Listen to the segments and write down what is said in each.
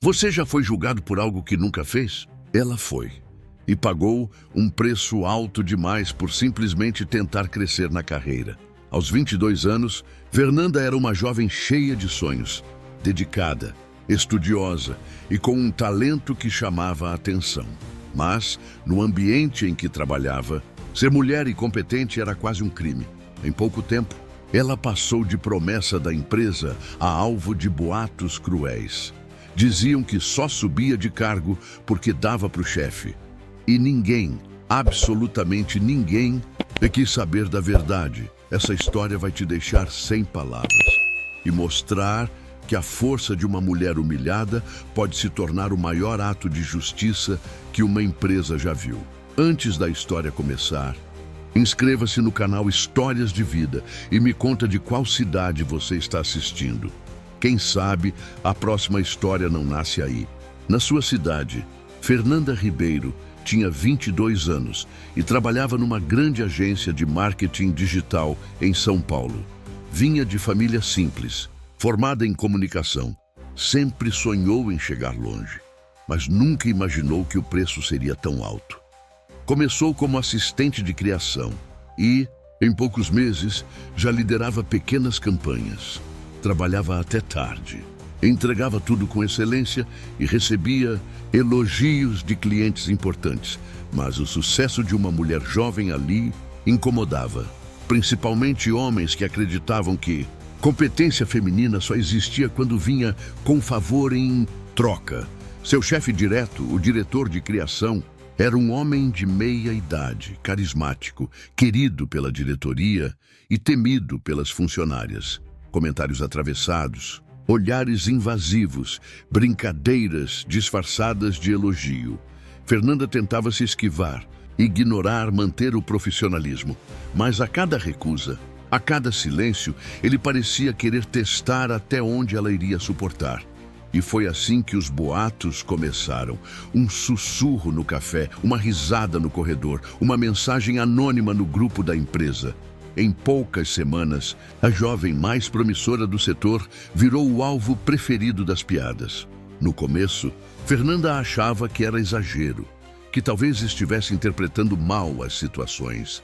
Você já foi julgado por algo que nunca fez? Ela foi. E pagou um preço alto demais por simplesmente tentar crescer na carreira. Aos 22 anos, Fernanda era uma jovem cheia de sonhos, dedicada, estudiosa e com um talento que chamava a atenção. Mas, no ambiente em que trabalhava, ser mulher e competente era quase um crime. Em pouco tempo, ela passou de promessa da empresa a alvo de boatos cruéis. Diziam que só subia de cargo porque dava para o chefe. E ninguém, absolutamente ninguém, quis saber da verdade. Essa história vai te deixar sem palavras e mostrar que a força de uma mulher humilhada pode se tornar o maior ato de justiça que uma empresa já viu. Antes da história começar, inscreva-se no canal Histórias de Vida e me conta de qual cidade você está assistindo. Quem sabe a próxima história não nasce aí. Na sua cidade, Fernanda Ribeiro tinha 22 anos e trabalhava numa grande agência de marketing digital em São Paulo. Vinha de família simples, formada em comunicação. Sempre sonhou em chegar longe, mas nunca imaginou que o preço seria tão alto. Começou como assistente de criação e, em poucos meses, já liderava pequenas campanhas. Trabalhava até tarde, entregava tudo com excelência e recebia elogios de clientes importantes. Mas o sucesso de uma mulher jovem ali incomodava, principalmente homens que acreditavam que competência feminina só existia quando vinha com favor em troca. Seu chefe direto, o diretor de criação, era um homem de meia idade, carismático, querido pela diretoria e temido pelas funcionárias. Comentários atravessados, olhares invasivos, brincadeiras disfarçadas de elogio. Fernanda tentava se esquivar, ignorar, manter o profissionalismo. Mas a cada recusa, a cada silêncio, ele parecia querer testar até onde ela iria suportar. E foi assim que os boatos começaram. Um sussurro no café, uma risada no corredor, uma mensagem anônima no grupo da empresa. Em poucas semanas, a jovem mais promissora do setor virou o alvo preferido das piadas. No começo, Fernanda achava que era exagero, que talvez estivesse interpretando mal as situações.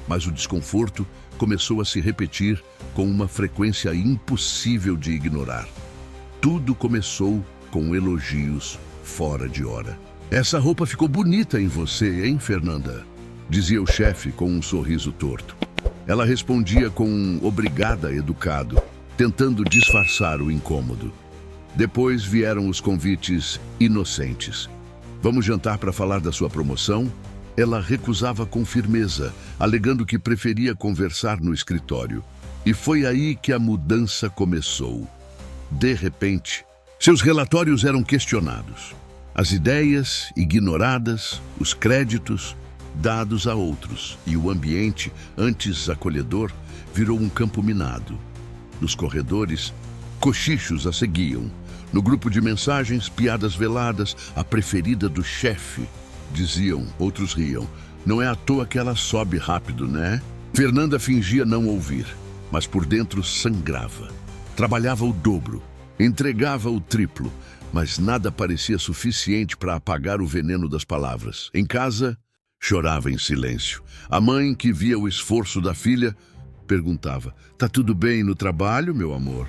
Mas o desconforto começou a se repetir com uma frequência impossível de ignorar. Tudo começou com elogios fora de hora. "Essa roupa ficou bonita em você, hein, Fernanda?", dizia o chefe com um sorriso torto. Ela respondia com um obrigada educado, tentando disfarçar o incômodo. Depois vieram os convites inocentes. "Vamos jantar para falar da sua promoção?" Ela recusava com firmeza, alegando que preferia conversar no escritório. E foi aí que a mudança começou. De repente, seus relatórios eram questionados. As ideias ignoradas, os créditos dados a outros, e o ambiente, antes acolhedor, virou um campo minado. Nos corredores, cochichos a seguiam. No grupo de mensagens, piadas veladas, a preferida do chefe. Diziam, outros riam. "Não é à toa que ela sobe rápido, né?" Fernanda fingia não ouvir, mas por dentro sangrava. Trabalhava o dobro, entregava o triplo, mas nada parecia suficiente para apagar o veneno das palavras. Em casa, chorava em silêncio. A mãe, que via o esforço da filha, perguntava: "Tá tudo bem no trabalho, meu amor?"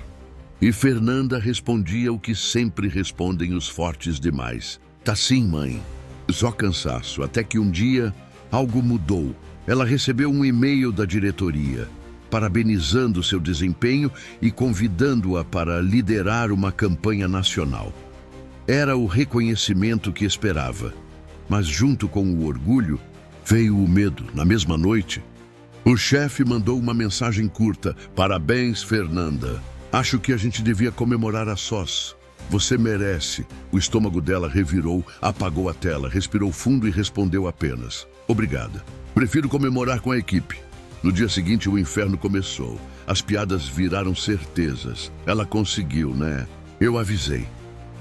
E Fernanda respondia o que sempre respondem os fortes demais: "Tá sim, mãe." Só cansaço, até que um dia algo mudou. Ela recebeu um e-mail da diretoria, parabenizando seu desempenho e convidando-a para liderar uma campanha nacional. Era o reconhecimento que esperava. Mas junto com o orgulho, veio o medo. Na mesma noite, o chefe mandou uma mensagem curta: "Parabéns, Fernanda. Acho que a gente devia comemorar a sós. Você merece." O estômago dela revirou, apagou a tela, respirou fundo e respondeu apenas: "Obrigada. Prefiro comemorar com a equipe." No dia seguinte, o inferno começou. As piadas viraram certezas. "Ela conseguiu, né? Eu avisei",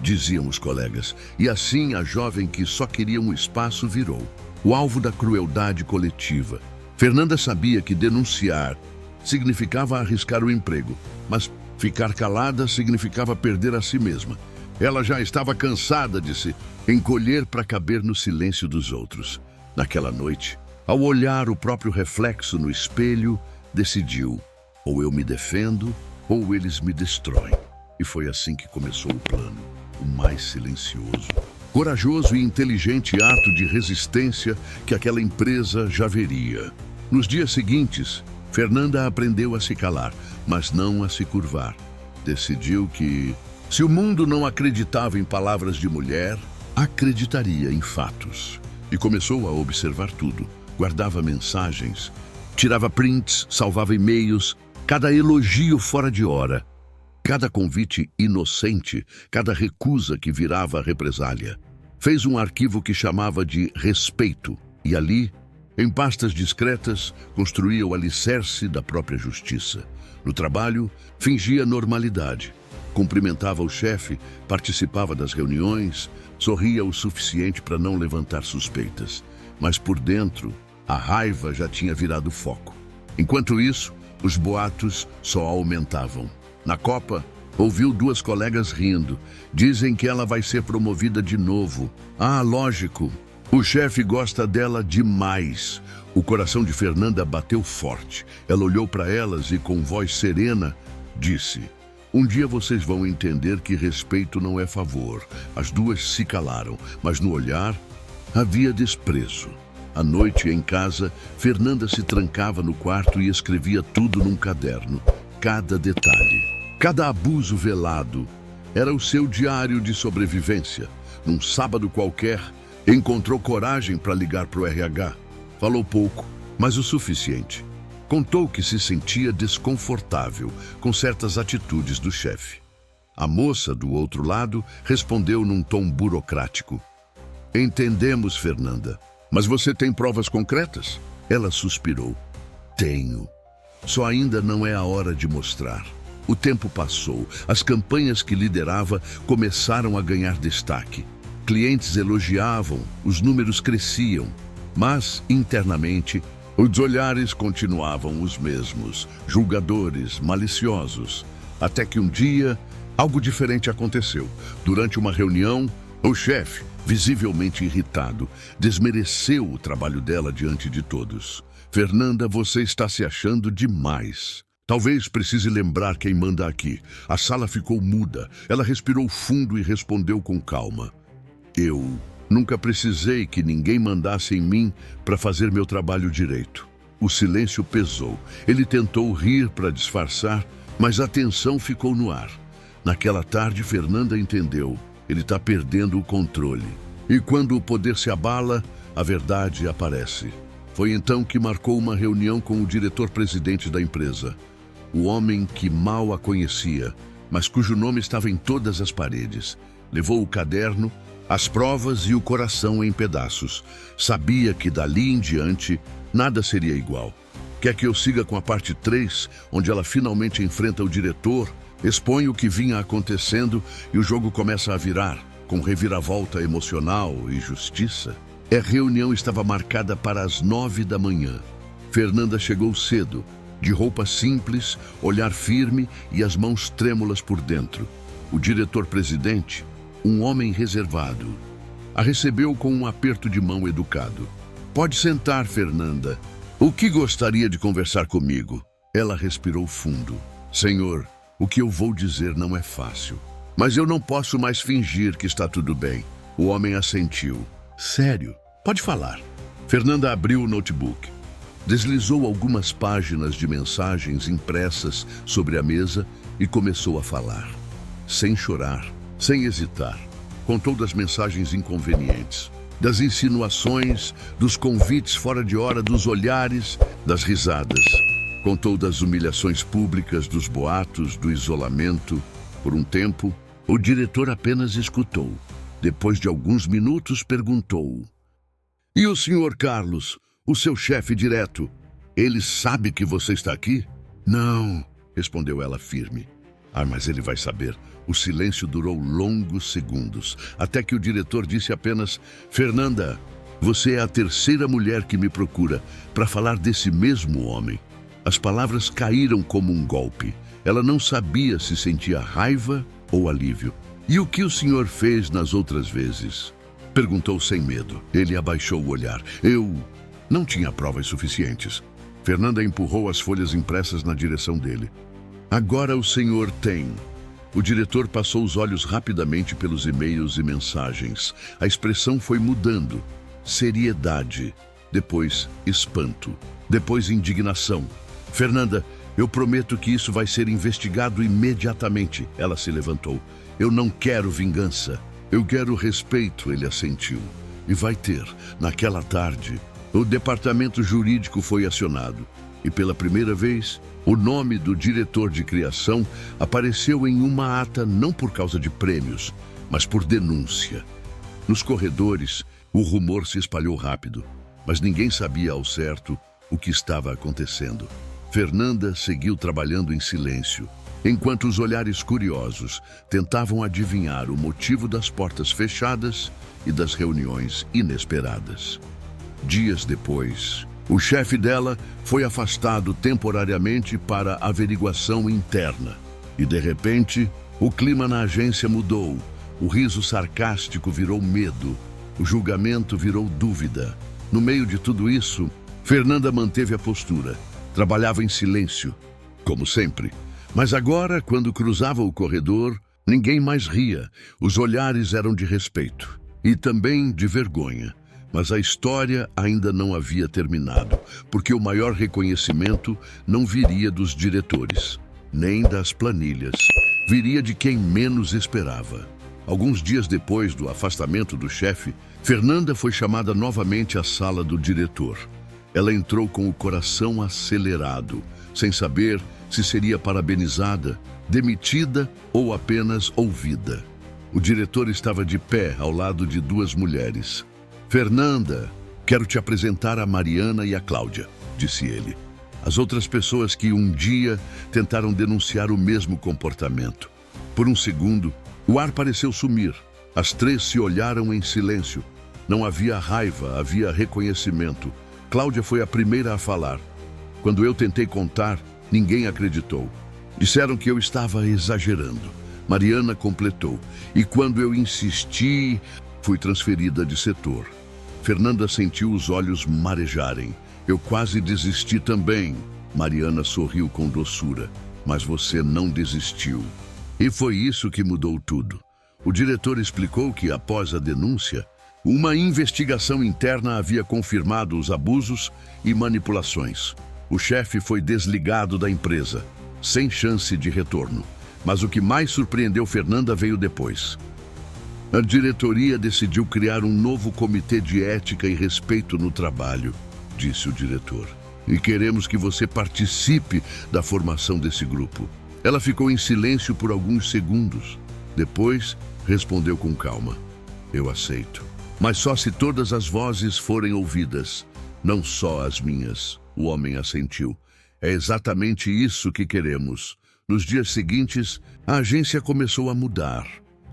diziam os colegas. E assim a jovem que só queria um espaço virou o alvo da crueldade coletiva. Fernanda sabia que denunciar significava arriscar o emprego, mas ficar calada significava perder a si mesma. Ela já estava cansada de se encolher para caber no silêncio dos outros. Naquela noite, ao olhar o próprio reflexo no espelho, decidiu: ou eu me defendo, ou eles me destroem. E foi assim que começou o plano, o mais silencioso, corajoso e inteligente ato de resistência que aquela empresa já veria. Nos dias seguintes, Fernanda aprendeu a se calar, mas não a se curvar. Decidiu que, se o mundo não acreditava em palavras de mulher, acreditaria em fatos. E começou a observar tudo. Guardava mensagens, tirava prints, salvava e-mails, cada elogio fora de hora, cada convite inocente, cada recusa que virava represália. Fez um arquivo que chamava de respeito e ali, em pastas discretas, construía o alicerce da própria justiça. No trabalho, fingia normalidade. Cumprimentava o chefe, participava das reuniões, sorria o suficiente para não levantar suspeitas. Mas por dentro, a raiva já tinha virado foco. Enquanto isso, os boatos só aumentavam. Na Copa, ouviu duas colegas rindo. Dizem que ela vai ser promovida de novo. Ah, lógico. O chefe gosta dela demais. O coração de Fernanda bateu forte. Ela olhou para elas e, com voz serena, disse: um dia vocês vão entender que respeito não é favor. As duas se calaram, mas no olhar havia desprezo. À noite, em casa, Fernanda se trancava no quarto e escrevia tudo num caderno. Cada detalhe, cada abuso velado. Era o seu diário de sobrevivência. Num sábado qualquer, encontrou coragem para ligar para o RH. Falou pouco, mas o suficiente. Contou que se sentia desconfortável com certas atitudes do chefe. A moça, do outro lado, respondeu num tom burocrático: entendemos, Fernanda, mas você tem provas concretas? Ela suspirou: tenho. Só ainda não é a hora de mostrar. O tempo passou, as campanhas que liderava começaram a ganhar destaque. Clientes elogiavam, os números cresciam, mas, internamente, os olhares continuavam os mesmos, julgadores, maliciosos. Até que um dia, algo diferente aconteceu. Durante uma reunião, o chefe, visivelmente irritado, desmereceu o trabalho dela diante de todos. Fernanda, você está se achando demais. Talvez precise lembrar quem manda aqui. A sala ficou muda. Ela respirou fundo e respondeu com calma: eu nunca precisei que ninguém mandasse em mim para fazer meu trabalho direito. O silêncio pesou. Ele tentou rir para disfarçar, mas a tensão ficou no ar. Naquela tarde, Fernanda entendeu: ele está perdendo o controle. E quando o poder se abala, a verdade aparece. Foi então que marcou uma reunião com o diretor-presidente da empresa. O homem que mal a conhecia, mas cujo nome estava em todas as paredes. Levou o caderno, as provas e o coração em pedaços. Sabia que dali em diante nada seria igual. Quer que eu siga com a parte 3, onde ela finalmente enfrenta o diretor, expõe o que vinha acontecendo e o jogo começa a virar, com reviravolta emocional e justiça? A reunião estava marcada para as 9 da manhã. Fernanda chegou cedo, de roupa simples, olhar firme e as mãos trêmulas por dentro. O diretor-presidente, um homem reservado, a recebeu com um aperto de mão educado. Pode sentar, Fernanda. O que gostaria de conversar comigo? Ela respirou fundo. Senhor, o que eu vou dizer não é fácil, mas eu não posso mais fingir que está tudo bem. O homem assentiu. Sério? Pode falar. Fernanda abriu o notebook. Deslizou algumas páginas de mensagens impressas sobre a mesa e começou a falar. Sem chorar, sem hesitar. Contou das mensagens inconvenientes, das insinuações, dos convites fora de hora, dos olhares, das risadas. Contou das humilhações públicas, dos boatos, do isolamento. Por um tempo, o diretor apenas escutou. Depois de alguns minutos, perguntou: e o senhor Carlos, o seu chefe direto, ele sabe que você está aqui? Não, respondeu ela firme. Ah, mas ele vai saber. O silêncio durou longos segundos, até que o diretor disse apenas: Fernanda, você é a terceira mulher que me procura para falar desse mesmo homem. As palavras caíram como um golpe. Ela não sabia se sentia raiva ou alívio. E o que o senhor fez nas outras vezes? Perguntou sem medo. Ele abaixou o olhar. Eu não tinha provas suficientes. Fernanda empurrou as folhas impressas na direção dele. Agora o senhor tem. O diretor passou os olhos rapidamente pelos e-mails e mensagens. A expressão foi mudando. Seriedade. Depois, espanto. Depois, indignação. Fernanda, eu prometo que isso vai ser investigado imediatamente. Ela se levantou. Eu não quero vingança. Eu quero respeito, ele assentiu. E vai ter. Naquela tarde, o departamento jurídico foi acionado. E pela primeira vez, o nome do diretor de criação apareceu em uma ata não por causa de prêmios, mas por denúncia. Nos corredores, o rumor se espalhou rápido, mas ninguém sabia ao certo o que estava acontecendo. Fernanda seguiu trabalhando em silêncio, enquanto os olhares curiosos tentavam adivinhar o motivo das portas fechadas e das reuniões inesperadas. Dias depois, o chefe dela foi afastado temporariamente para averiguação interna. E, de repente, o clima na agência mudou. O riso sarcástico virou medo. O julgamento virou dúvida. No meio de tudo isso, Fernanda manteve a postura. Trabalhava em silêncio, como sempre. Mas agora, quando cruzava o corredor, ninguém mais ria. Os olhares eram de respeito. E também de vergonha. Mas a história ainda não havia terminado, porque o maior reconhecimento não viria dos diretores, nem das planilhas. Viria de quem menos esperava. Alguns dias depois do afastamento do chefe, Fernanda foi chamada novamente à sala do diretor. Ela entrou com o coração acelerado, sem saber se seria parabenizada, demitida ou apenas ouvida. O diretor estava de pé ao lado de duas mulheres. Fernanda, quero te apresentar a Mariana e a Cláudia, disse ele. As outras pessoas que um dia tentaram denunciar o mesmo comportamento. Por um segundo, o ar pareceu sumir. As três se olharam em silêncio. Não havia raiva, havia reconhecimento. Cláudia foi a primeira a falar. Quando eu tentei contar, ninguém acreditou. Disseram que eu estava exagerando. Mariana completou. E quando eu insisti, fui transferida de setor. Fernanda sentiu os olhos marejarem. Eu quase desisti também. Mariana sorriu com doçura. Mas você não desistiu. E foi isso que mudou tudo. O diretor explicou que, após a denúncia, uma investigação interna havia confirmado os abusos e manipulações. O chefe foi desligado da empresa, sem chance de retorno. Mas o que mais surpreendeu Fernanda veio depois. A diretoria decidiu criar um novo comitê de ética e respeito no trabalho, disse o diretor. E queremos que você participe da formação desse grupo. Ela ficou em silêncio por alguns segundos. Depois, respondeu com calma. Eu aceito. Mas só se todas as vozes forem ouvidas, não só as minhas. O homem assentiu. É exatamente isso que queremos. Nos dias seguintes, a agência começou a mudar.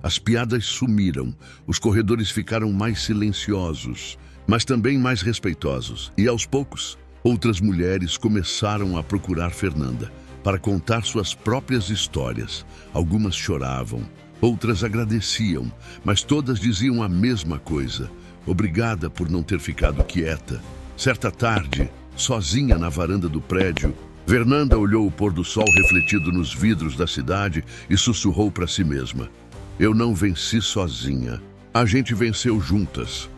As piadas sumiram, os corredores ficaram mais silenciosos, mas também mais respeitosos. E aos poucos, outras mulheres começaram a procurar Fernanda para contar suas próprias histórias. Algumas choravam, outras agradeciam, mas todas diziam a mesma coisa. Obrigada por não ter ficado quieta. Certa tarde, sozinha na varanda do prédio, Fernanda olhou o pôr do sol refletido nos vidros da cidade e sussurrou para si mesma. Eu não venci sozinha. A gente venceu juntas.